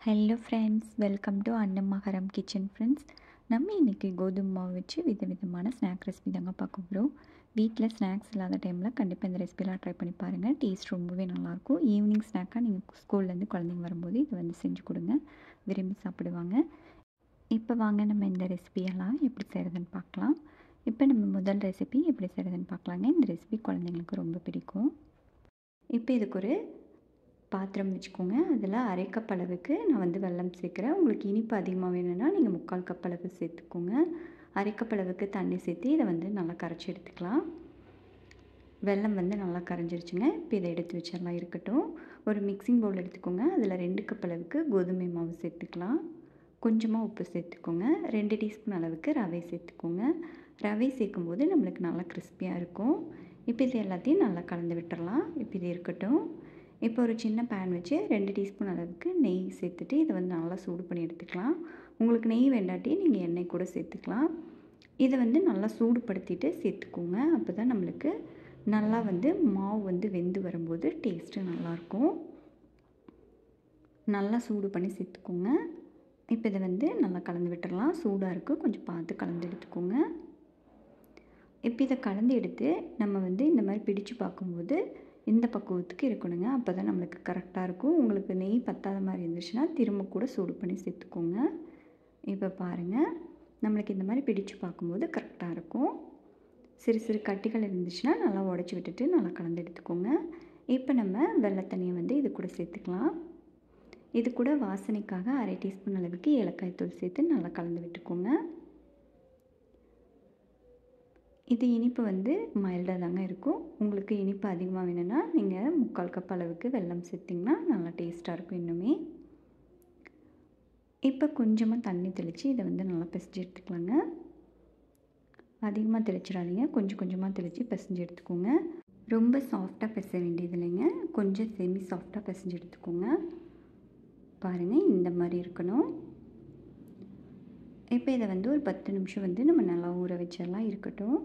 Hello friends, welcome to அன்னமகரம் kitchen friends. நம்ம இன்றைக்கி கோதுமை மாவு வச்சு விதவிதமான ஸ்நாக் ரெசிபி தாங்க பார்க்க போகிறோம். வீட்டில் ஸ்நாக்ஸ் இல்லாத டைமில் கண்டிப்பாக இந்த ரெசிபிலாம் ட்ரை பண்ணி பாருங்கள். டேஸ்ட் ரொம்பவே நல்லாயிருக்கும். ஈவினிங் ஸ்நாக்காக நீங்கள் ஸ்கூல்லேருந்து குழந்தைங்க வரும்போது இதை செஞ்சு கொடுங்க, விரும்பி சாப்பிடுவாங்க. இப்போ வாங்க நம்ம இந்த ரெசிபியெல்லாம் எப்படி செய்கிறதுன்னு பார்க்கலாம். இப்போ நம்ம முதல் ரெசிபி எப்படி செய்கிறதுன்னு பார்க்கலாங்க. இந்த ரெசிபி குழந்தைங்களுக்கு ரொம்ப பிடிக்கும். இப்போ இதுக்கு ஒரு பாத்திரம் வச்சுக்கோங்க. அதில் அரை கப் அளவுக்கு நான் வெல்லம் சேர்க்குறேன். உங்களுக்கு இனிப்பு அதிகமாக வேணும்னா நீங்கள் 3/4 கப் அளவு சேர்த்துக்கோங்க. அரை கப் அளவுக்கு தண்ணி சேர்த்து இதை நல்லா கரைச்சி எடுத்துக்கலாம். வெல்லம் நல்லா கரைஞ்சிருச்சுங்க. இப்போ இதை எடுத்து வச்சிடலாம், இருக்கட்டும். ஒரு மிக்சிங் பவுல் எடுத்துக்கோங்க. அதில் 2 கப் அளவுக்கு கோதுமை மாவு சேர்த்துக்கலாம். கொஞ்சமாக உப்பு சேர்த்துக்கோங்க. 2 டீஸ்பூன் அளவுக்கு ரவை சேர்த்துக்கோங்க. ரவை சேர்க்கும்போது நம்மளுக்கு நல்லா கிறிஸ்பியாக இருக்கும். இப்போ இது எல்லாத்தையும் நல்லா கலந்து விட்டுறலாம். இப்போ இது இருக்கட்டும். இப்போ ஒரு சின்ன பேன் வச்சு 2 டீஸ்பூன் அளவுக்கு நெய் சேர்த்துட்டு இதை நல்லா சூடு பண்ணி எடுத்துக்கலாம். உங்களுக்கு நெய் வேண்டாட்டி நீங்கள் எண்ணெய் கூட சேர்த்துக்கலாம். இதை நல்லா சூடுபடுத்திட்டு சேர்த்துக்கோங்க. அப்போ தான் நம்மளுக்கு நல்லா மாவு வெந்து வரும்போது டேஸ்ட்டு நல்லாயிருக்கும். நல்லா சூடு பண்ணி சேர்த்துக்கோங்க. இப்போ இதை நல்லா கலந்து விட்டுடலாம். சூடாக இருக்குது, கொஞ்சம் பார்த்து கலந்து எடுத்துக்கோங்க. இப்போ இதை கலந்து எடுத்து நம்ம இந்த மாதிரி பிடிச்சு பார்க்கும்போது இந்த பக்குவத்துக்கு இருக்கணுங்க. அப்போ தான் நம்மளுக்கு கரெக்டாக இருக்கும். உங்களுக்கு நெய் பத்தாத மாதிரி இருந்துச்சுன்னா திரும்ப கூட சூடு பண்ணி சேர்த்துக்கோங்க. இப்போ பாருங்கள், நம்மளுக்கு இந்த மாதிரி பிடிச்சு பார்க்கும்போது கரெக்டாக இருக்கும். சிறு சிறு கட்டிகள் இருந்துச்சுன்னா நல்லா உடச்சி விட்டுட்டு நல்லா கலந்து எடுத்துக்கோங்க. இப்போ நம்ம வெள்ளை தண்ணியை இது கூட சேர்த்துக்கலாம். இது கூட வாசனைக்காக அரை டீஸ்பூன் அளவுக்கு ஏலக்காய் தூள் சேர்த்து நல்லா கலந்து விட்டுக்கோங்க. இது இனிப்பு மைல்டாக தாங்க இருக்கும். உங்களுக்கு இனிப்பு அதிகமாக வேணும்னா நீங்கள் 3/4 கப் அளவுக்கு வெல்லம் சேர்த்திங்கன்னா நல்லா டேஸ்ட்டாக இருக்கும் இன்னுமே. இப்போ கொஞ்சமாக தண்ணி தெளித்து இதை நல்லா பிசைஞ்சு எடுத்துக்கலாங்க. அதிகமாக தெளிச்சிடாதீங்க, கொஞ்சம் கொஞ்சமாக தெளித்து பிசைஞ்சு எடுத்துக்கோங்க. ரொம்ப சாஃப்டாக பிசைய வேண்டியது இல்லைங்க, கொஞ்சம் செமி சாஃப்டாக பிசைஞ்சு எடுத்துக்கோங்க. பாருங்கள், இந்த மாதிரி இருக்கணும். இப்போ இதை ஒரு 10 நிமிஷம் நம்ம நல்லா ஊற வச்சிடலாம், இருக்கட்டும்.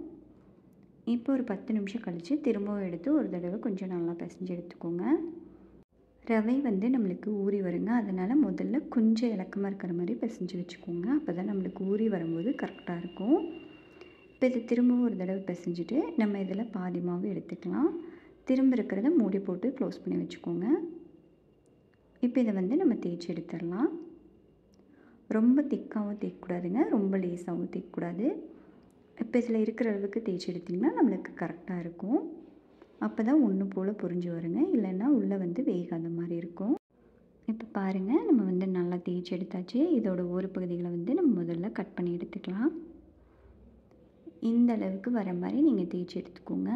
இப்போ ஒரு 10 நிமிஷம் கழித்து திரும்பவும் எடுத்து ஒரு தடவை கொஞ்சம் நல்லா பிசைஞ்சு எடுத்துக்கோங்க. ரவை நம்மளுக்கு ஊறி வருங்க. அதனால் முதல்ல கொஞ்சம் இலக்கமாக இருக்கிற மாதிரி பிசைஞ்சு வச்சுக்கோங்க. அப்போ தான் நம்மளுக்கு ஊறி வரும்போது கரெக்டாக இருக்கும். இப்போ இது திரும்பவும் ஒரு தடவை பிசைஞ்சிட்டு நம்ம இதில் பாதி மாவு எடுத்துக்கலாம். திரும்ப இருக்கிறத மூடி போட்டு க்ளோஸ் பண்ணி வச்சுக்கோங்க. இப்போ இதை நம்ம தேய்ச்சி எடுத்துடலாம். ரொம்ப திக்காகவும் தேய்க்கக்கூடாதுங்க, ரொம்ப லேஸாகவும் தேய்க்கக்கூடாது. இப்போ இதில் இருக்கிற அளவுக்கு தேய்ச்சி எடுத்திங்கன்னா நம்மளுக்கு கரெக்டாக இருக்கும். அப்போ தான் ஒன்று போல் புரிஞ்சு வருங்க, இல்லைன்னா உள்ளே வேகாத மாதிரி இருக்கும். இப்போ பாருங்கள், நம்ம நல்லா தேய்ச்சி எடுத்தாச்சு. இதோட ஒரு பகுதிகளை நம்ம முதல்ல கட் பண்ணி எடுத்துக்கலாம். இந்த அளவுக்கு வர மாதிரி நீங்கள் தேய்ச்சி எடுத்துக்கோங்க.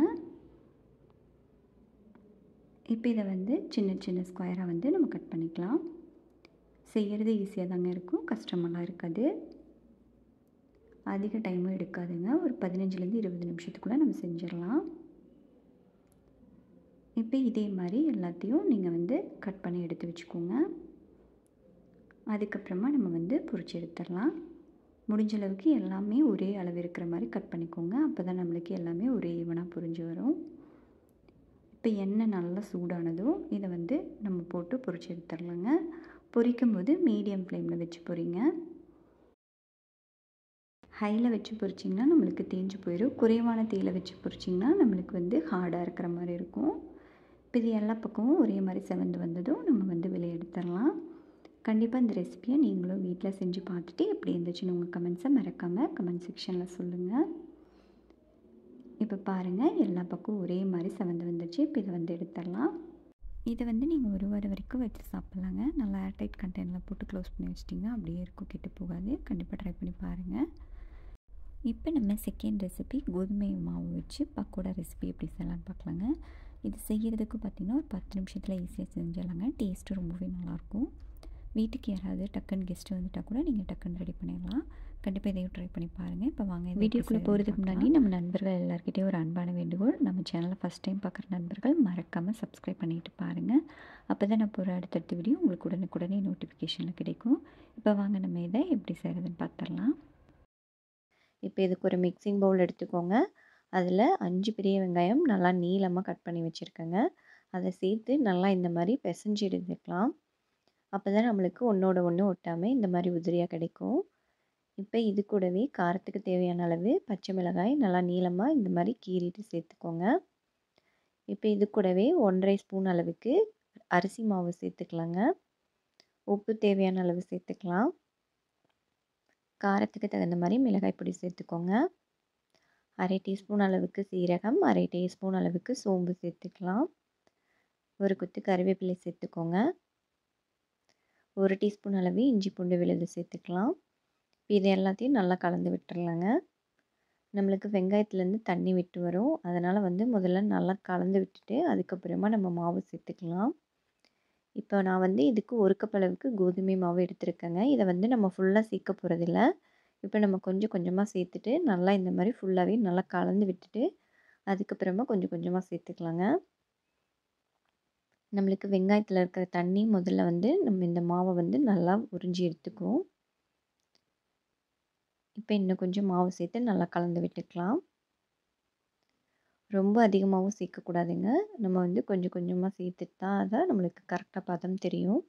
இப்போ இதை சின்ன சின்ன ஸ்கொயராக நம்ம கட் பண்ணிக்கலாம். செய்கிறது ஈஸியாக தாங்க இருக்கும், கஷ்டமெல்லாம் இருக்காது. அதிக டைமும் எடுக்காதுங்க. ஒரு 15லேருந்து 20 நிமிஷத்துக்குள்ளே நம்ம செஞ்சிடலாம். இப்போ இதே மாதிரி எல்லாத்தையும் நீங்கள் கட் பண்ணி எடுத்து வச்சுக்கோங்க. அதுக்கப்புறமா நம்ம பொரிச்சு எடுத்துடலாம். முடிஞ்ச அளவுக்கு எல்லாமே ஒரே அளவு இருக்கிற மாதிரி கட் பண்ணிக்கோங்க. அப்போ தான் நம்மளுக்கு எல்லாமே ஒரே ஈவனாக பொரிஞ்சு வரும். இப்போ எண்ணெய் நல்லா சூடானதும் இதை நம்ம போட்டு பொரிச்சு எடுத்துடலாங்க. பொரிக்கும்போது மீடியம் ஃப்ளேமில் வச்சு பொரிங்க. ஹையில் வச்சு பொரிச்சிங்கன்னா நம்மளுக்கு தேஞ்சு போயிடும். குறைவான தீயில் வச்சு பொரிச்சிங்கன்னா நம்மளுக்கு ஹார்டாக இருக்கிற மாதிரி இருக்கும். இப்போ இது எல்லா பக்கமும் ஒரே மாதிரி செவந்து வந்ததும் நம்ம வெளியே எடுத்துடலாம். கண்டிப்பாக இந்த ரெசிபியை நீங்களும் வீட்டில் செஞ்சு பார்த்துட்டு எப்படி இருந்துச்சுன்னு உங்கள் கமெண்ட்ஸை மறக்காமல் கமெண்ட் செக்ஷனில் சொல்லுங்கள். இப்போ பாருங்கள், எல்லா பக்கமும் ஒரே மாதிரி செவந்து வந்துச்சு. இப்போ இதை எடுத்துடலாம். இதை நீங்கள் ஒரு வாரம் வரைக்கும் வச்சு சாப்பிட்லாங்க. நல்லா ஏர்டைட் கண்டெய்னரில் போட்டு க்ளோஸ் பண்ணி வச்சிட்டிங்கன்னா அப்படியே இருக்கும், கெட்டு போகாது. கண்டிப்பாக ட்ரை பண்ணி பாருங்கள். இப்போ நம்ம செகண்ட் ரெசிபி கோதுமை மாவு வச்சு பக்கோடா ரெசிபி எப்படி செய்யலான்னு பார்க்கலாங்க. இது செய்கிறதுக்கு பார்த்திங்கன்னா ஒரு 10 நிமிஷத்தில் ஈஸியாக செஞ்சிடலாங்க. டேஸ்ட்டு ரொம்பவே நல்லாயிருக்கும். வீட்டுக்கு யாராவது டக்குன்னு கெஸ்ட்டு வந்துட்டால் கூட நீங்கள் டக்குன்னு ரெடி பண்ணிடலாம். கண்டிப்பாக இதையும் ட்ரை பண்ணி பாருங்கள். இப்போ வாங்க வீடியோக்குள்ளே போகிறதுக்கு முன்னாடி நம்ம நண்பர்கள் எல்லாருக்கிட்டையும் ஒரு அன்பான வேண்டுகோள், நம்ம சேனலை ஃபஸ்ட் டைம் பார்க்குற நண்பர்கள் மறக்காமல் சப்ஸ்கிரைப் பண்ணிட்டு பாருங்கள். அப்போ தான் நான் போகிற அடுத்தடுத்த வீடியோ உங்களுக்கு உடனுக்குடனே நோட்டிஃபிகேஷனில் கிடைக்கும். இப்போ வாங்க நம்ம இதை எப்படி செய்கிறதுன்னு பார்த்துடலாம். இப்போ இதுக்கு ஒரு மிக்சிங் பவுல் எடுத்துக்கோங்க. அதில் 5 பெரிய வெங்காயம் நல்லா நீளமாக கட் பண்ணி வச்சுருக்கேங்க. அதை சேர்த்து நல்லா இந்த மாதிரி பிசைஞ்சு எடுத்துக்கலாம். அப்போ தான் நம்மளுக்கு ஒன்றோட ஒன்று ஒட்டாமல் இந்த மாதிரி உதிரியாக கிடைக்கும். இப்போ இது கூடவே காரத்துக்கு தேவையான அளவு பச்சை மிளகாய் நல்லா நீளமாக இந்த மாதிரி கீறிட்டு சேர்த்துக்கோங்க. இப்போ இது கூடவே 1½ ஸ்பூன் அளவுக்கு அரிசி மாவு சேர்த்துக்கலாங்க. உப்பு தேவையான அளவு சேர்த்துக்கலாம். காரத்துக்கு தகுந்த மாதிரி மிளகாய் பொடி சேர்த்துக்கோங்க. 1/2 டீஸ்பூன் அளவுக்கு சீரகம், 1/2 டீஸ்பூன் அளவுக்கு சோம்பு சேர்த்துக்கலாம். ஒரு கொத்து கறிவேப்பிலை சேர்த்துக்கோங்க. 1 டீஸ்பூன் அளவு இஞ்சி பூண்டு விழுது சேர்த்துக்கலாம். இது எல்லாத்தையும் நல்லா கலந்து விட்டுறலாங்க. நம்மளுக்கு வெங்காயத்துலேருந்து தண்ணி விட்டு வரும். அதனால் முதல்ல நல்லா கலந்து விட்டுட்டு அதுக்கப்புறமா நம்ம மாவு சேர்த்துக்கலாம். இப்போ நான் இதுக்கு 1 கப் அளவுக்கு கோதுமை மாவு எடுத்துருக்கேங்க. இதை நம்ம ஃபுல்லாக சேர்க்க போகிறதில்ல. இப்போ நம்ம கொஞ்சம் கொஞ்சமாக சேர்த்துட்டு நல்லா இந்த மாதிரி ஃபுல்லாகவே நல்லா கலந்து விட்டுட்டு அதுக்கப்புறமா கொஞ்சம் கொஞ்சமாக சேர்த்துக்கலாங்க. நம்மளுக்கு வெங்காயத்தில் இருக்கிற தண்ணி முதல்ல நம்ம இந்த மாவை நல்லா உறிஞ்சி எடுத்துக்குவோம். இப்போ இன்னும் கொஞ்சம் மாவு சேர்த்து நல்லா கலந்து விட்டுக்கலாம். ரொம்ப அதிகமாகவும் சேர்க்கக்கூடாதுங்க. நம்ம கொஞ்சம் கொஞ்சமாக சேர்த்துட்டு தான் நம்மளுக்கு கரெக்டாக பதம் தெரியும்.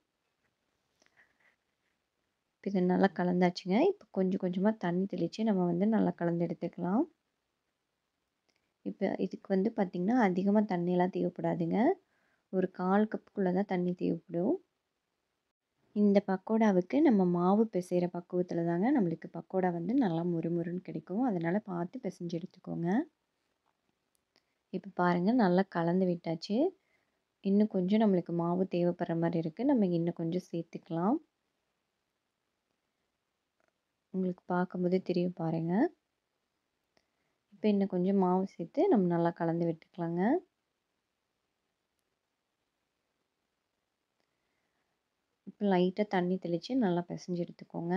இப்போ இதை நல்லா கலந்தாச்சுங்க. இப்போ கொஞ்சம் கொஞ்சமாக தண்ணி தெளித்து நம்ம நல்லா கலந்து எடுத்துக்கலாம். இப்போ இதுக்கு பார்த்திங்கன்னா அதிகமாக தண்ணியெலாம் தேவைப்படாதுங்க. ஒரு 1/4 கப்புக்குள்ளே தான் தண்ணி தேவைப்படும். இந்த பக்கோடாவுக்கு நம்ம மாவு பிசைகிற பக்குவத்தில் தாங்க நம்மளுக்கு பக்கோடா நல்லா முறுமுறுன்னு கிடைக்கும். அதனால் பார்த்து பிசைஞ்சு எடுத்துக்கோங்க. இப்போ பாருங்கள் நல்லா கலந்து விட்டாச்சு. இன்னும் கொஞ்சம் நம்மளுக்கு மாவு தேவைப்படுற மாதிரி இருக்குது. நம்ம இன்னும் கொஞ்சம் சேர்த்துக்கலாம். உங்களுக்கு பார்க்கும்போதே தெரியும் பாருங்கள். இப்போ இன்னும் கொஞ்சம் மாவு சேர்த்து நம்ம நல்லா கலந்து விட்டுக்கலாங்க. இப்போ லைட்டாக தண்ணி தெளித்து நல்லா பிசைஞ்சு எடுத்துக்கோங்க.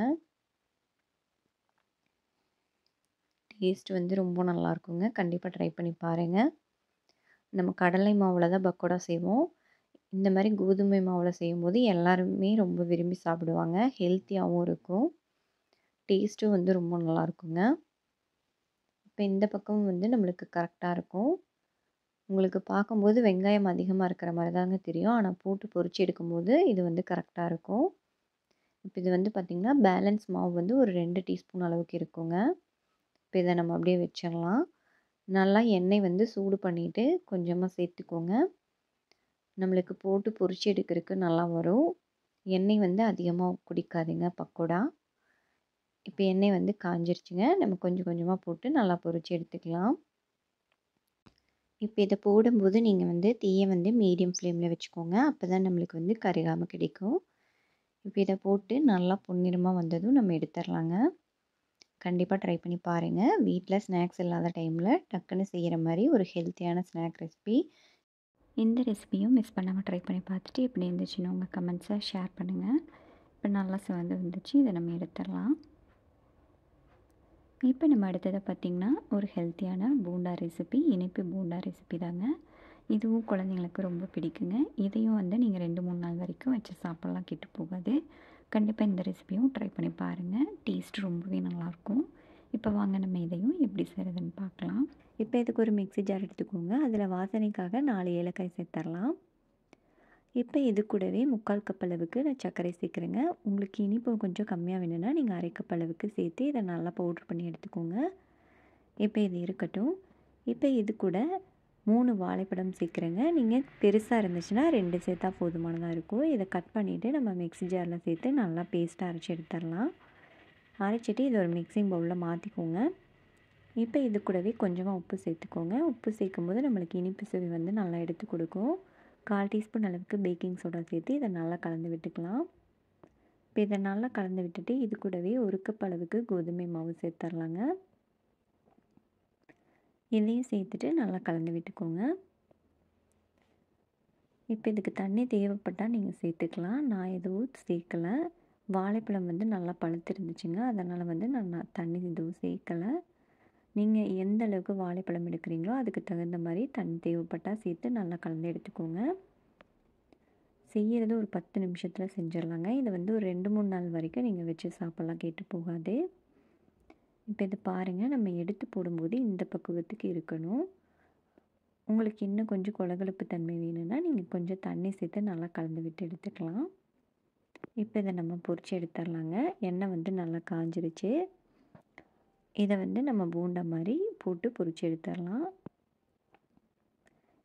டேஸ்ட் ரொம்ப நல்லாயிருக்குங்க. கண்டிப்பாக ட்ரை பண்ணி பாருங்கள். நம்ம கடலை மாவில் தான் பக்கோடா செய்வோம். இந்த மாதிரி கோதுமை மாவில் செய்யும்போது எல்லாருமே ரொம்ப விரும்பி சாப்பிடுவாங்க. ஹெல்த்தியாகவும் இருக்கும். டேஸ்ட்டும் ரொம்ப நல்லாயிருக்குங்க. இப்போ இந்த பக்கம் நம்மளுக்கு கரெக்டாக இருக்கும். உங்களுக்கு பார்க்கும்போது வெங்காயம் அதிகமாக இருக்கிற மாதிரி தாங்க தெரியும். ஆனால் போட்டு பொரிச்சு எடுக்கும்போது இது கரெக்டாக இருக்கும். இப்போ இது பார்த்திங்கன்னா பேலன்ஸ் மாவு ஒரு 2 டீஸ்பூன் அளவுக்கு இருக்குங்க. இப்போ இதை நம்ம அப்படியே வச்சிடலாம். நல்லா எண்ணெய் சூடு பண்ணிவிட்டு கொஞ்சமாக சேர்த்துக்கோங்க. நம்மளுக்கு போட்டு பொரிச்சு எடுக்கிறதுக்கு நல்லா வரும். எண்ணெய் அதிகமாக குடிக்காதுங்க பக்கோடா. இப்போ எண்ணெய் காஞ்சிருச்சுங்க. நம்ம கொஞ்சம் கொஞ்சமாக போட்டு நல்லா பொரிச்சு எடுத்துக்கலாம். இப்போ இதை போடும்போது நீங்கள் தீயை மீடியம் ஃப்ளேமில் வச்சுக்கோங்க. அப்போ தான் நம்மளுக்கு கருகாமல் கிடைக்கும். இப்போ இதை போட்டு நல்லா பொன்னிறமாக வந்ததும் நம்ம எடுத்துடலாங்க. கண்டிப்பாக ட்ரை பண்ணி பாருங்கள். வீட்டில் ஸ்நாக்ஸ் இல்லாத டைமில் டக்குன்னு செய்கிற மாதிரி ஒரு ஹெல்த்தியான ஸ்நாக் ரெசிபி. இந்த ரெசிபியும் மிஸ் பண்ணாமல் ட்ரை பண்ணி பார்த்துட்டு எப்படி இருந்துச்சுன்னு உங்கள் கமெண்ட்ஸை ஷேர் பண்ணுங்கள். இப்போ நல்லா சிவந்து வந்துச்சு. இதை நம்ம எடுத்துடலாம். இப்போ நம்ம அடுத்ததை பார்த்திங்கன்னா ஒரு ஹெல்த்தியான போண்டா ரெசிபி, இனிப்பு போண்டா ரெசிபி தாங்க. இதுவும் குழந்தைங்களுக்கு ரொம்ப பிடிக்குங்க. இதையும் நீங்கள் 2-3 நாள் வரைக்கும் வச்சு சாப்பிட்லாம், கெட்டு போகாது. கண்டிப்பாக இந்த ரெசிபியும் ட்ரை பண்ணி பாருங்கள். டேஸ்ட் ரொம்பவே நல்லாயிருக்கும். இப்போ வாங்க நம்ம இதையும் எப்படி செய்கிறதுன்னு பார்க்கலாம். இப்போ இதுக்கு ஒரு மிக்ஸி ஜார் எடுத்துக்கோங்க. அதில் வாசனைக்காக 4 ஏலக்காய் சேர்த்துடலாம். இப்போ இது கூடவே 3/4 கப் அளவுக்கு நான் சர்க்கரை சேர்க்குறேங்க. உங்களுக்கு இனிப்பு கொஞ்சம் கம்மியாக வேணும்னா நீங்கள் 1/2 கப் அளவுக்கு சேர்த்து இதை நல்லா பவுட்ரு பண்ணி எடுத்துக்கோங்க. இப்போ இது இருக்கட்டும். இப்போ இது கூட 3 வாழைப்பழம் சேர்க்குறேங்க. நீங்கள் பெருசாக இருந்துச்சுன்னா 2 சேர்த்தா போதுமானதாக இருக்கும். இதை கட் பண்ணிவிட்டு நம்ம மிக்ஸி ஜாரில் சேர்த்து நல்லா பேஸ்ட்டாக அரைச்சி எடுத்துடலாம். அரைச்சிட்டு இது ஒரு மிக்சிங் பவுலில் மாற்றிக்கோங்க. இப்போ இது கூடவே கொஞ்சமாக உப்பு சேர்த்துக்கோங்க. உப்பு சேர்க்கும்போது நம்மளுக்கு இனிப்பு சுவை நல்லா எடுத்து கொடுக்கும். 1/4 டீஸ்பூன் அளவுக்கு பேக்கிங் சோடா சேர்த்து இதை நல்லா கலந்து விட்டுக்கலாம். இப்போ இதை நல்லா கலந்து விட்டுட்டு இது கூடவே 1 கப் அளவுக்கு கோதுமை மாவு சேர்த்துடலாங்க. இதையும் சேர்த்துட்டு நல்லா கலந்து விட்டுக்கோங்க. இப்போ இதுக்கு தண்ணி தேவைப்பட்டால் நீங்கள் சேர்த்துக்கலாம். நான் எதுவும் சேர்க்கலை. வாழைப்பழம் நல்லா பழுத்திருந்துச்சுங்க. அதனால் நான் தண்ணி எதுவும் சேர்க்கலை. நீங்கள் எந்த அளவுக்கு வாழைப்பழம் எடுக்கிறீங்களோ அதுக்கு தகுந்த மாதிரி தண்ணி தேவைப்பட்டால் சேர்த்து நல்லா கலந்து எடுத்துக்கோங்க. செய்கிறது ஒரு 10 நிமிஷத்தில் செஞ்சிடலாங்க. இதை ஒரு 2-3 நாள் வரைக்கும் நீங்கள் வச்சு சாப்பிட்லாம், கெட்டு போகாது. இப்போ இது பாருங்கள், நம்ம எடுத்து போடும்போது இந்த பக்குவத்துக்கு இருக்கணும். உங்களுக்கு இன்னும் கொஞ்சம் கொழகொழப்பு தன்மை வேணும்னா நீங்கள் கொஞ்சம் தண்ணி சேர்த்து நல்லா கலந்து விட்டு எடுத்துக்கலாம். இப்போ இதை நம்ம பொரிச்சு எடுத்துடலாங்க. எண்ணெய் வந்து நல்லா காஞ்சிருச்சு. இதை வந்து நம்ம போண்டா மாதிரி போட்டு பொரிச்சு எடுத்துடலாம்.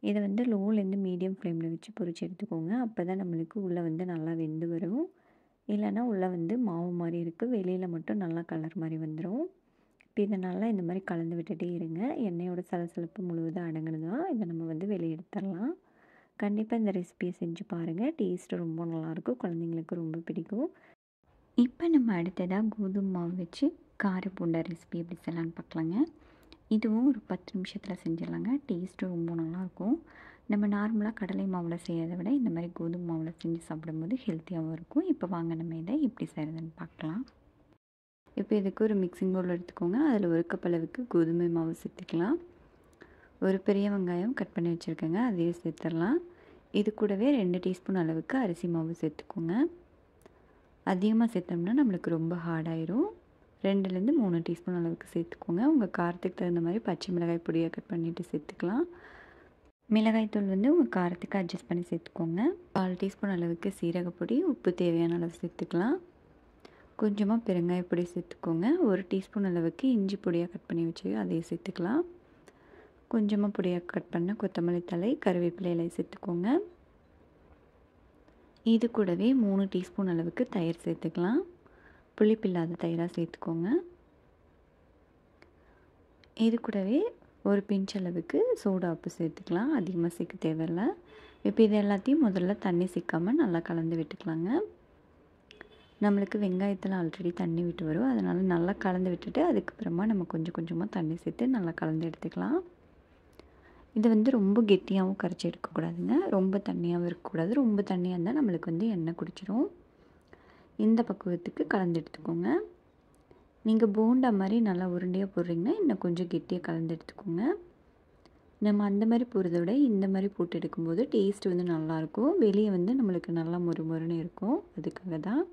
இதை வந்து லோலேருந்து மீடியம் ஃப்ளேமில் வச்சு பொரிச்சு எடுத்துக்கோங்க. அப்போ தான் நம்மளுக்கு உள்ளே வந்து நல்லா வெந்து வரும். இல்லைன்னா உள்ளே வந்து மாவு மாதிரி இருக்குது, வெளியில் மட்டும் நல்லா கலர் மாதிரி வந்துடும். இப்போ இதை நல்லா இந்த மாதிரி கலந்து விட்டுட்டே இருங்க. எண்ணெயோட சலசலப்பு முழுவதும் அடங்கினதும் இதை நம்ம வந்து வெளியே எடுத்துடலாம். கண்டிப்பாக இந்த ரெசிபியை செஞ்சு பாருங்கள். டேஸ்ட்டு ரொம்ப நல்லாயிருக்கும், குழந்தைங்களுக்கு ரொம்ப பிடிக்கும். இப்போ நம்ம அடுத்ததாக கோதுமை மாவு வச்சு கார பூண்டா ரெசிபி எப்படி செய்யலான்னு பார்க்கலாங்க. இதுவும் ஒரு 10 நிமிஷத்தில் செஞ்சிடலாங்க. டேஸ்ட்டு ரொம்ப நல்லாயிருக்கும். நம்ம நார்மலாக கடலை மாவில் செய்கிறத விட இந்த மாதிரி கோதுமை மாவில் செஞ்சு சாப்பிடும்போது ஹெல்த்தியாகவும் இருக்கும். இப்போ வாங்க நம்ம இதை எப்படி செய்கிறதுன்னு பார்க்கலாம். இப்போ இதுக்கு ஒரு மிக்சிங் பவுல் எடுத்துக்கோங்க. அதில் 1 கப் அளவுக்கு கோதுமை மாவு சேர்த்துக்கலாம். ஒரு பெரிய வெங்காயம் கட் பண்ணி வச்சுருக்கேங்க, அதையும் சேர்த்துடலாம். இது கூடவே 2 டீஸ்பூன் அளவுக்கு அரிசி மாவு சேர்த்துக்கோங்க. அதிகமாக சேர்த்தோம்னா நம்மளுக்கு ரொம்ப ஹார்டாயிரும். 2லேருந்து 3 டீஸ்பூன் அளவுக்கு சேர்த்துக்கோங்க. உங்கள் காரத்துக்கு தகுந்த மாதிரி பச்சை மிளகாய் பொடியை கட் பண்ணிவிட்டு சேர்த்துக்கலாம். மிளகாய்த்தூள் வந்து உங்கள் காரத்துக்கு அட்ஜஸ்ட் பண்ணி சேர்த்துக்கோங்க. 1/4 டீஸ்பூன் அளவுக்கு சீரகப்பொடி, உப்பு தேவையான அளவு சேர்த்துக்கலாம். கொஞ்சமாக பெருங்காய பொடி சேர்த்துக்கோங்க. 1 டீஸ்பூன் அளவுக்கு இஞ்சி பொடியாக கட் பண்ணி வச்சு அதையும் சேர்த்துக்கலாம். கொஞ்சமாக பொடியாக கட் பண்ண கொத்தமல்லி தழை, கருவேப்பிலை இலை சேர்த்துக்கோங்க. இது கூடவே 3 டீஸ்பூன் அளவுக்கு தயிர் சேர்த்துக்கலாம். புளிப்பில்லாத தயிராக சேர்த்துக்கோங்க. இது கூடவே ஒரு பிஞ்ச் அளவுக்கு சோடா உப்பு சேர்த்துக்கலாம். அதிகமாக சேர்க்க தேவையில்லை. இப்போ இது எல்லாத்தையும் முதல்ல தண்ணி சேர்க்காமல் நல்லா கலந்து விட்டுக்கலாங்க. நம்மளுக்கு வெங்காயத்தில் ஆல்ரெடி தண்ணி விட்டு வரும், அதனால் நல்லா கலந்து விட்டுட்டு அதுக்கப்புறமா நம்ம கொஞ்சம் கொஞ்சமாக தண்ணி சேர்த்து நல்லா கலந்து எடுத்துக்கலாம். இது வந்து ரொம்ப கெட்டியாகவும் கரைச்சி எடுக்கக்கூடாதுங்க, ரொம்ப தண்ணியாகவும் இருக்கக்கூடாது. ரொம்ப தண்ணியாக இருந்தால் நம்மளுக்கு வந்து எண்ணெய் குடிச்சிடும். இந்த பக்குவத்துக்கு கலந்து எடுத்துக்கோங்க. நீங்கள் போண்டா மாதிரி நல்லா உருண்டையாக போடுறீங்கன்னா இன்னும் கொஞ்சம் கெட்டியாக கலந்து எடுத்துக்கோங்க. நம்ம அந்த மாதிரி போடுறத விட இந்த மாதிரி போட்டு எடுக்கும்போது டேஸ்ட் வந்து நல்லாயிருக்கும். வெளியே வந்து நம்மளுக்கு நல்லா மொறுமொறுன்னு இருக்கும், அதுக்காக தான்.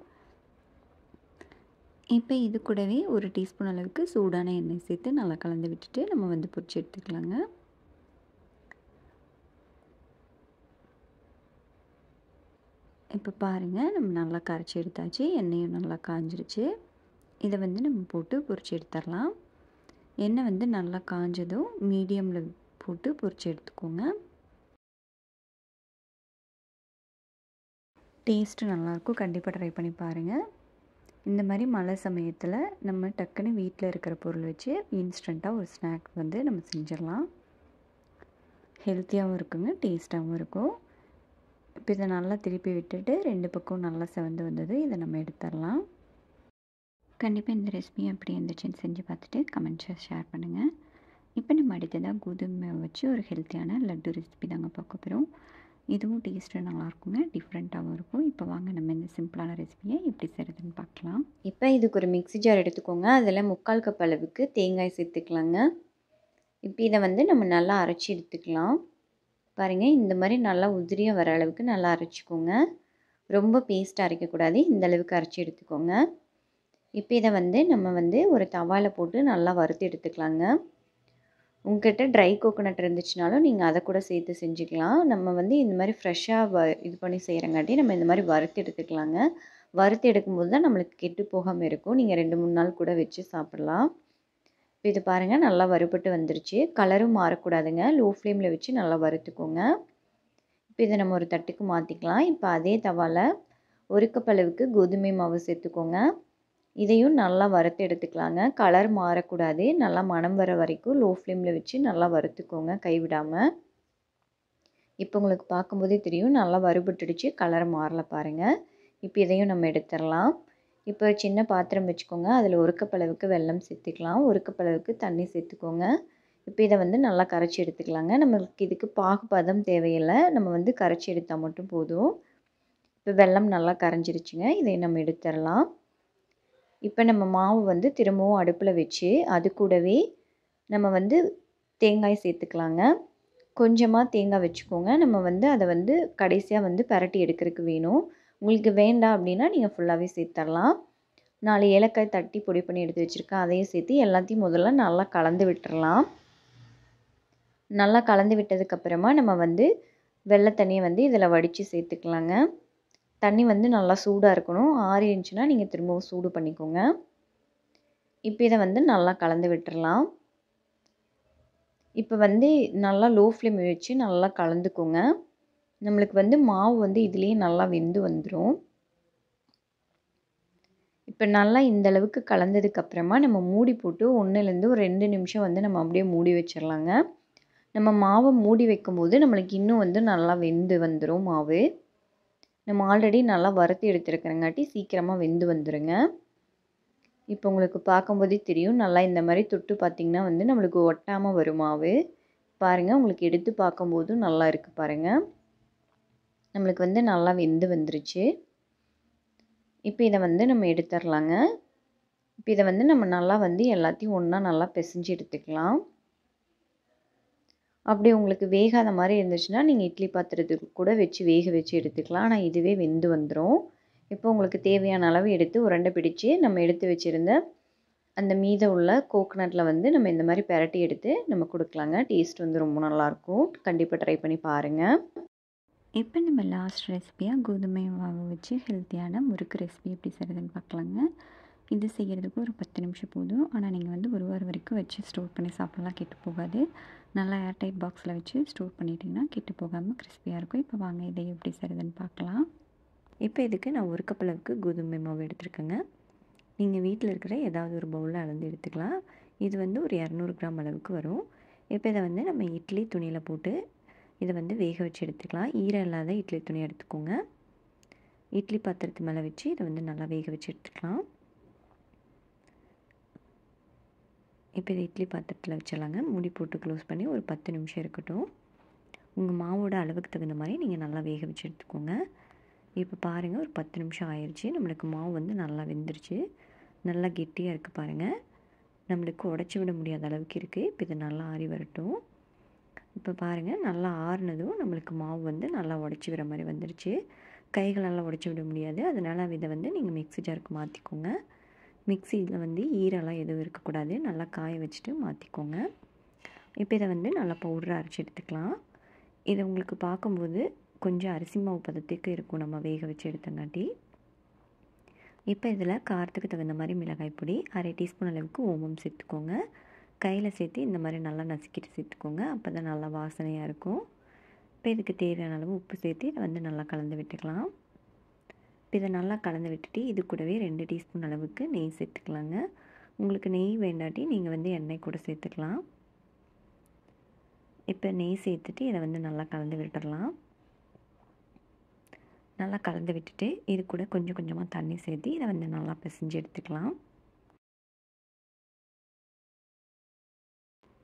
இப்போ இது கூடவே 1 டீஸ்பூன் அளவுக்கு சூடான எண்ணெய் சேர்த்து நல்லா கலந்து விட்டுட்டு நம்ம வந்து பொரிச்சு எடுத்துக்கலாங்க. இப்போ பாருங்கள், நம்ம நல்லா கரைச்சி எடுத்தாச்சு. எண்ணெயும் நல்லா காஞ்சிருச்சு. இதை வந்து நம்ம போட்டு பொரிச்சு எடுத்துடலாம். எண்ணெய் வந்து நல்லா காஞ்சதும் மீடியமில் போட்டு பொரிச்சு எடுத்துக்கோங்க. டேஸ்ட்டு நல்லாயிருக்கும், கண்டிப்பாக ட்ரை பண்ணி பாருங்கள். இந்த மாதிரி மழை சமயத்தில் நம்ம டக்குன்னு வீட்டில் இருக்கிற பொருள் வச்சு இன்ஸ்டண்ட்டாக ஒரு ஸ்நாக் வந்து நம்ம செஞ்சிடலாம். ஹெல்த்தியாகவும் இருக்குங்க, டேஸ்ட்டாகவும் இருக்கும். இப்போ இதை நல்லா திருப்பி விட்டுட்டு 2 பக்கம் நல்லா செவந்து வந்தது, இதை நம்ம எடுத்துடலாம். கண்டிப்பாக இந்த ரெசிபி எப்படி இருந்துச்சுன்னு செஞ்சு பார்த்துட்டு கமெண்ட்ஸை ஷேர் பண்ணுங்கள். இப்போ நம்ம அடுத்ததாக கோதுமை வச்சு ஒரு ஹெல்த்தியான லட்டு ரெசிபி தாங்க பார்க்க போகிறோம். இதுவும் டேஸ்ட்டு நல்லாயிருக்குங்க, டிஃப்ரெண்ட்டாகவும் இருக்கும். இப்போ வாங்க நம்ம இந்த சிம்பிளான ரெசிபியை எப்படி செய்கிறதுன்னு பார்க்கலாம். இப்போ இதுக்கு ஒரு மிக்ஸி ஜார் எடுத்துக்கோங்க. அதில் 3/4 கப் அளவுக்கு தேங்காய் சேர்த்துக்கலாங்க. இப்போ இதை வந்து நம்ம நல்லா அரைச்சி எடுத்துக்கலாம். பாருங்கள், இந்த மாதிரி நல்லா உதிரியாக வர அளவுக்கு நல்லா அரைச்சிக்கோங்க. ரொம்ப பேஸ்ட்டாக அரைக்கக்கூடாது, இந்த அளவுக்கு அரைச்சி எடுத்துக்கோங்க. இப்போ இதை வந்து நம்ம வந்து ஒரு தவாவில் போட்டு நல்லா வறுத்து எடுத்துக்கலாங்க. உங்கள்கிட்ட ட்ரை கோகோனட் இருந்துச்சுனாலும் நீங்கள் அதை கூட சேர்த்து செஞ்சுக்கலாம். நம்ம வந்து இந்த மாதிரி ஃப்ரெஷ்ஷாக இது பண்ணி செய்கிறங்காட்டி நம்ம இந்த மாதிரி வறுத்து எடுத்துக்கலாங்க. வறுத்து எடுக்கும்போது தான் நம்மளுக்கு கெட்டு போகாமல் இருக்கும். நீங்கள் 2-3 நாள் கூட வச்சு சாப்பிட்லாம். இப்போ இது பாருங்கள், நல்லா வறுபட்டு வந்துருச்சு. கலரும் மாறக்கூடாதுங்க, லோ ஃப்ளேமில் வச்சு நல்லா வறுத்துக்கோங்க. இப்போ இதை நம்ம ஒரு தட்டுக்கு மாற்றிக்கலாம். இப்போ அதே தவாவில் 1 கப் அளவுக்கு கோதுமை மாவு சேர்த்துக்கோங்க. இதையும் நல்லா வறுத்து எடுத்துக்கலாங்க. கலர் மாறக்கூடாது, நல்லா மணம் வர வரைக்கும் லோ ஃப்ளேமில் வச்சு நல்லா வறுத்துக்கோங்க கைவிடாமல். இப்போ உங்களுக்கு பார்க்கும்போதே தெரியும் நல்லா வறுபட்டுடுச்சு, கலர் மாறல பாருங்கள். இப்போ இதையும் நம்ம எடுத்துடலாம். இப்போ சின்ன பாத்திரம் வச்சுக்கோங்க. அதில் 1 கப் அளவுக்கு வெல்லம் சேர்த்துக்கலாம். 1 கப் அளவுக்கு தண்ணி சேர்த்துக்கோங்க. இப்போ இதை வந்து நல்லா கரைச்சி எடுத்துக்கலாங்க. நம்மளுக்கு இதுக்கு பாகுபதம் தேவையில்லை, நம்ம வந்து கரைச்சி எடுத்தால் மட்டும் போதும். இப்போ வெல்லம் நல்லா கரைஞ்சிருச்சுங்க, இதை நம்ம எடுத்துடலாம். இப்போ நம்ம மாவு வந்து திரும்பவும் அடுப்பில் வச்சு அது கூடவே நம்ம வந்து தேங்காய் சேர்த்துக்கலாங்க. கொஞ்சமாக தேங்காய் வச்சுக்கோங்க. நம்ம வந்து அதை வந்து கடைசியாக வந்து பரட்டி எடுக்கிறதுக்கு வேணும். உங்களுக்கு வேண்டாம் அப்படின்னா நீங்கள் ஃபுல்லாகவே சேர்த்துடலாம். 4 ஏலக்காய் தட்டி பொடி பண்ணி எடுத்து வச்சுருக்கேன், அதையும் சேர்த்து எல்லாத்தையும் முதல்ல நல்லா கலந்து விட்டுறலாம். நல்லா கலந்து விட்டதுக்கப்புறமா நம்ம வந்து வெள்ளை தண்ணியை வந்து இதில் வடித்து சேர்த்துக்கலாங்க. தண்ணி வந்து நல்லா சூடாக இருக்கணும். ஆறிடுச்சுன்னா நீங்கள் திரும்பவும் சூடு பண்ணிக்கோங்க. இப்போ இதை வந்து நல்லா கலந்து விட்டுறலாம். இப்போ வந்து நல்லா லோ ஃப்ளேம் வச்சு நல்லா கலந்துக்கோங்க. நம்மளுக்கு வந்து மாவு வந்து இதுலேயே நல்லா வெந்து வந்துடும். இப்போ நல்லா இந்த அளவுக்கு கலந்ததுக்கப்புறமா நம்ம மூடி போட்டு 1லேருந்து ஒரு 2 நிமிஷம் வந்து நம்ம அப்படியே மூடி வச்சிடலாங்க. நம்ம மாவை மூடி வைக்கும்போது நம்மளுக்கு இன்னும் வந்து நல்லா வெந்து வந்துடும் மாவு. நம்ம ஆல்ரெடி நல்லா வறுத்து எடுத்துருக்கிறங்காட்டி சீக்கிரமாக வெந்து வந்துடுங்க. இப்போ உங்களுக்கு பார்க்கும்போதே தெரியும், நல்லா இந்த மாதிரி தொட்டு பார்த்திங்கன்னா வந்து நம்மளுக்கு ஒட்டாமல் வரும் மாவு. பாருங்கள், உங்களுக்கு எடுத்து பார்க்கும்போது நல்லா இருக்குது பாருங்கள். நம்மளுக்கு வந்து நல்லா வெந்து வந்துருச்சு. இப்போ இதை வந்து நம்ம எடுத்துடலாங்க. இப்போ இதை வந்து நம்ம நல்லா வந்து எல்லாத்தையும் ஒன்றா நல்லா பிசைஞ்சு எடுத்துக்கலாம். அப்படி உங்களுக்கு வேகாத மாதிரி இருந்துச்சுன்னா நீங்கள் இட்லி பாத்திரத்துக்கு கூட வச்சு வேக வச்சு எடுத்துக்கலாம். ஆனால் இதுவே வெந்து வந்துடும். இப்போ உங்களுக்கு தேவையான அளவு எடுத்து உருண்டை பிடிச்சி நம்ம எடுத்து வச்சுருந்த அந்த மீதம் உள்ள கோகனட்டில் வந்து நம்ம இந்த மாதிரி பெரட்டி எடுத்து நம்ம கொடுக்கலாங்க. டேஸ்ட் வந்து ரொம்ப நல்லாயிருக்கும். கண்டிப்பாக ட்ரை பண்ணி பாருங்கள். இப்போ நம்ம லாஸ்ட் ரெசிபியாக கோதுமை மாவு வச்சு ஹெல்த்தியான முறுக்கு ரெசிபி எப்படி செய்கிறதுன்னு பார்க்கலாங்க. இது செய்கிறதுக்கு ஒரு 10 நிமிஷம் போதும். ஆனால் நீங்கள் வந்து ஒரு வாரம் வரைக்கும் வச்சு ஸ்டோர் பண்ணி சாப்பிட்லாம், கெட்டு போகாது. நல்லா ஏர்டைட் பாக்ஸில் வச்சு ஸ்டோர் பண்ணிட்டிங்கன்னா கெட்டு போகாமல் கிறிஸ்பியாக இருக்கும். இப்போ வாங்க இதை எப்படி செய்கிறதுன்னு பார்க்கலாம். இப்போ இதுக்கு நான் 1 கப் அளவுக்கு கோதுமை மாவு எடுத்துருக்கேங்க. நீங்கள் வீட்டில் இருக்கிற ஏதாவது ஒரு பவுலில் அளந்து எடுத்துக்கலாம். இது வந்து ஒரு 200 கிராம் அளவுக்கு வரும். இப்போ இதை வந்து நம்ம இட்லி துணியில் போட்டு இதை வந்து வேக வச்சு எடுத்துக்கலாம். ஈரம் இல்லாத இட்லி துணி எடுத்துக்கோங்க. இட்லி பாத்திரத்து மேலே வச்சு இதை வந்து நல்லா வேக வச்சு எடுத்துக்கலாம். இப்போ இதை இட்லி பாத்திரத்தில் வச்சிடலாங்க. மூடி போட்டு க்ளோஸ் பண்ணி ஒரு 10 நிமிஷம் இருக்கட்டும். உங்கள் மாவோட அளவுக்கு தகுந்த மாதிரி நீங்கள் நல்லா வேக வச்சு எடுத்துக்கோங்க. இப்போ பாருங்கள், ஒரு 10 நிமிஷம் ஆயிடுச்சு. நம்மளுக்கு மாவு வந்து நல்லா வெந்துருச்சு. நல்லா கெட்டியாக இருக்குது பாருங்கள். நம்மளுக்கு உடச்சி விட முடியாத அளவுக்கு இருக்குது. இப்போ இது நல்லா ஆறி வரட்டும். இப்போ பாருங்கள், நல்லா ஆறுனதும் நம்மளுக்கு மாவு வந்து நல்லா உடச்சி விடுற மாதிரி வந்துடுச்சு. கைகளெல்லாம் உடச்சி விட முடியாது. அதனால் இதை வந்து நீங்கள் மிக்ஸி ஜாருக்கு மாற்றிக்கோங்க. மிக்ஸியில் வந்து ஈரெல்லாம் எதுவும் இருக்கக்கூடாது. நல்லா காய வச்சுட்டு மாற்றிக்கோங்க. இப்போ இதை வந்து நல்லா பவுடராக அரைச்சி எடுத்துக்கலாம். இதை உங்களுக்கு பார்க்கும்போது கொஞ்சம் அரிசி மாவு பதத்துக்கு இருக்கும் நம்ம வேக வச்சு எடுத்தங்காட்டி. இப்போ இதில் காரத்துக்கு தகுந்த மாதிரி மிளகாய் பொடி, 1/2 டீஸ்பூன் அளவுக்கு ஓமம் சேர்த்துக்கோங்க. கையில் சேர்த்து இந்த மாதிரி நல்லா நசுக்கிட்டு சேர்த்துக்கோங்க. அப்போ தான் நல்லா வாசனையாக இருக்கும். இப்போ இதுக்கு தேவையான அளவு உப்பு சேர்த்து இதை வந்து நல்லா கலந்து விட்டுக்கலாம். இப்போ இதை நல்லா கலந்து விட்டுட்டு இது கூடவே 2 டீஸ்பூன் அளவுக்கு நெய் சேர்த்துக்கலாங்க. உங்களுக்கு நெய் வேண்டாட்டி நீங்கள் வந்து எண்ணெய் கூட சேர்த்துக்கலாம். இப்போ நெய் சேர்த்துட்டு இதை வந்து நல்லா கலந்து விட்டுடலாம். நல்லா கலந்து விட்டுட்டு இது கூட கொஞ்சம் கொஞ்சமாக தண்ணி சேர்த்து இதை வந்து நல்லா பிசைஞ்சு எடுத்துக்கலாம்.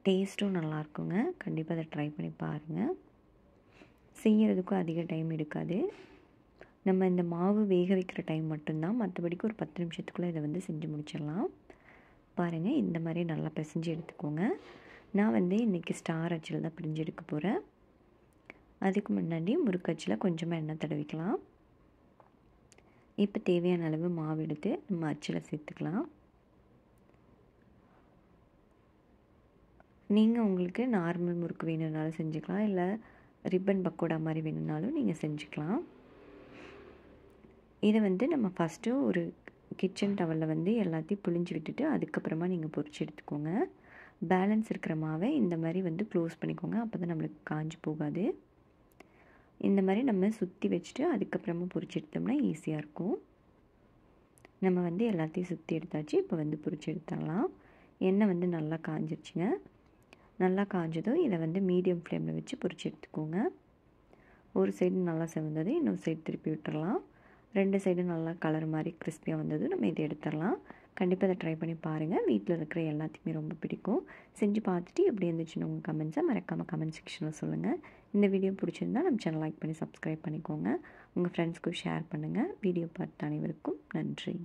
டேஸ்ட்டும் நல்லாயிருக்குங்க. கண்டிப்பாக அதை ட்ரை பண்ணி பாருங்கள். செய்கிறதுக்கும் அதிக டைம் எடுக்காது. நம்ம இந்த மாவு வேக வைக்கிற டைம் மட்டும்தான். மற்றபடிக்கு ஒரு 10 நிமிஷத்துக்குள்ளே இதை வந்து செஞ்சு முடிச்சிடலாம். பாருங்கள், இந்த மாதிரி நல்லா பிசைஞ்சு எடுத்துக்கோங்க. நான் வந்து இன்றைக்கி ஸ்டார் அச்சில் தான் பிழிஞ்சு எடுக்க போகிறேன். அதுக்கு முன்னாடி முறுக்கச்சில் கொஞ்சமாக எண்ணெய் தடவிக்கலாம். இப்போ தேவையான அளவு மாவு எடுத்து நம்ம அச்சில் சேர்த்துக்கலாம். நீங்கள் உங்களுக்கு நார்மல் முறுக்கு வேணும்னாலும் செஞ்சுக்கலாம், இல்லை ரிப்பன் பக்கோடா மாதிரி வேணும்னாலும் நீங்கள் செஞ்சுக்கலாம். இதை வந்து நம்ம ஃபஸ்ட்டு ஒரு கிச்சன் டவலில் வந்து எல்லாத்தையும் புழிஞ்சு விட்டுட்டு அதுக்கப்புறமா நீங்கள் பொரிச்சு எடுத்துக்கோங்க. பேலன்ஸ் இருக்கிற மாவை இந்த மாதிரி வந்து க்ளோஸ் பண்ணிக்கோங்க. அப்போ தான் நம்மளுக்கு காஞ்சி போகாது. இந்த மாதிரி நம்ம சுற்றி வச்சுட்டு அதுக்கப்புறமா பொரிச்சு எடுத்தோம்னா ஈஸியாக இருக்கும். நம்ம வந்து எல்லாத்தையும் சுற்றி எடுத்தாச்சு. இப்போ வந்து பொரிச்சு எடுத்துடலாம். எண்ணெய் வந்து நல்லா காஞ்சிருச்சுங்க. நல்லா காஞ்சதும் இதை வந்து மீடியம் ஃப்ளேமில் வச்சு பொரிச்சு எடுத்துக்கோங்க. ஒரு சைடு நல்லா செவந்தது, இன்னொரு சைடு திருப்பி விட்டுறலாம். 2 சைடும் நல்லா கலர் மாதிரி கிறிஸ்பியாக வந்ததும் நம்ம இதை எடுத்துடலாம். கண்டிப்பாக அதை ட்ரை பண்ணி பாருங்கள். வீட்டில் இருக்கிற எல்லாத்துக்குமே ரொம்ப பிடிக்கும். செஞ்சு பார்த்துட்டு எப்படி இருந்துச்சுன்னு உங்கள் கமெண்ட்ஸை மறக்காமல் கமெண்ட் செக்ஷனில் சொல்லுங்கள். இந்த வீடியோ பிடிச்சிருந்தால் நம்ம சேனல் லைக் பண்ணி சப்ஸ்கிரைப் பண்ணிக்கோங்க. உங்கள் ஃப்ரெண்ட்ஸ்க்கும் ஷேர் பண்ணுங்கள். வீடியோ பார்த்த அனைவருக்கும் நன்றி.